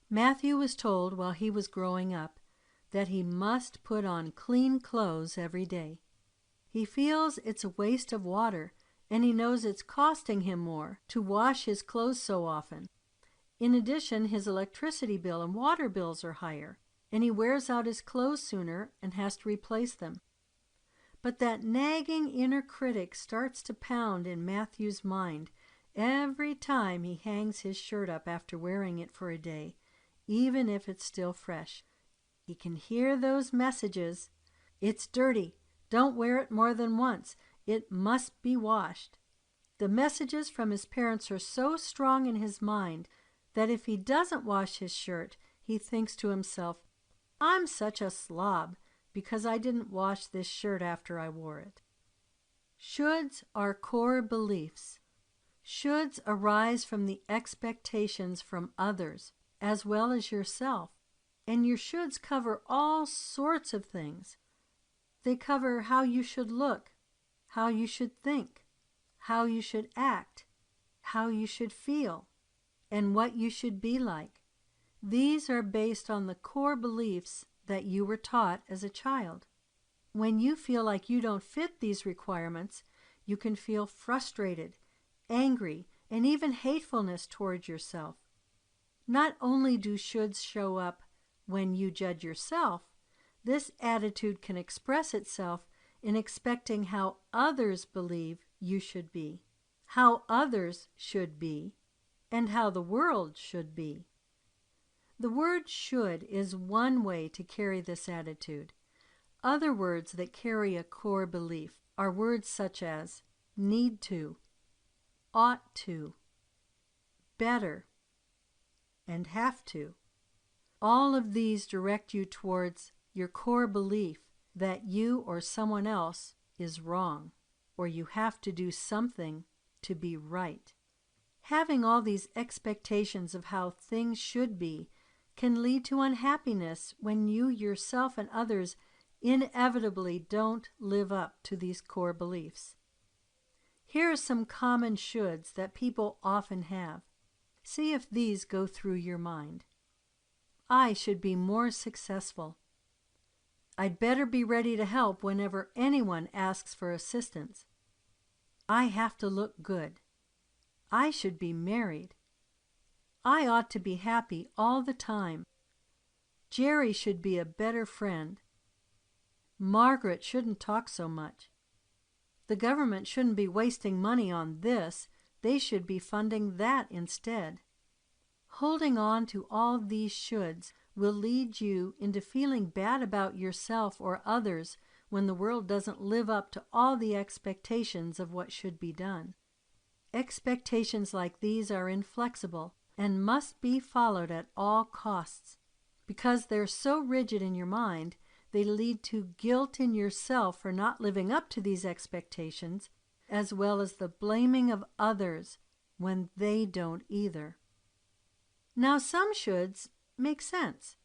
Matthew was told while he was growing up that he must put on clean clothes every day. He feels it's a waste of water, and he knows it's costing him more to wash his clothes so often. In addition, his electricity bill and water bills are higher, and he wears out his clothes sooner and has to replace them. But that nagging inner critic starts to pound in Matthew's mind every time he hangs his shirt up after wearing it for a day, even if it's still fresh. He can hear those messages. It's dirty. Don't wear it more than once. It must be washed. The messages from his parents are so strong in his mind that if he doesn't wash his shirt, he thinks to himself, "I'm such a slob because I didn't wash this shirt after I wore it." Shoulds are core beliefs. Shoulds arise from the expectations from others as well as yourself, and your shoulds cover all sorts of things. They cover how you should look, how you should think, how you should act, how you should feel, and what you should be like. These are based on the core beliefs that you were taught as a child. When you feel like you don't fit these requirements, you can feel frustrated, angry, and even hatefulness towards yourself. Not only do shoulds show up when you judge yourself, this attitude can express itself in expecting how others believe you should be, how others should be, and how the world should be. The word should is one way to carry this attitude. Other words that carry a core belief are words such as need to, ought to, better, and have to. All of these direct you towards your core belief that you or someone else is wrong, or you have to do something to be right. Having all these expectations of how things should be can lead to unhappiness when you yourself and others inevitably don't live up to these core beliefs. Here are some common shoulds that people often have. See if these go through your mind. I should be more successful. I'd better be ready to help whenever anyone asks for assistance. I have to look good. I should be married. I ought to be happy all the time. Jerry should be a better friend. Margaret shouldn't talk so much. The government shouldn't be wasting money on this. They should be funding that instead. Holding on to all these shoulds will lead you into feeling bad about yourself or others when the world doesn't live up to all the expectations of what should be done. Expectations like these are inflexible and must be followed at all costs. Because they're so rigid in your mind, they lead to guilt in yourself for not living up to these expectations, as well as the blaming of others when they don't either. Now, some shoulds make sense.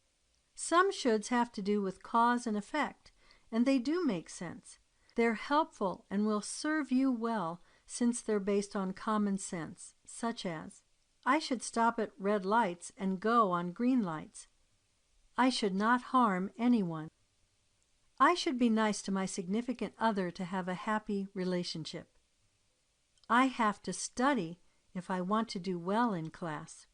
Some shoulds have to do with cause and effect, and they do make sense. They're helpful and will serve you well since they're based on common sense, such as, I should stop at red lights and go on green lights. I should not harm anyone. I should be nice to my significant other to have a happy relationship. I have to study if I want to do well in class.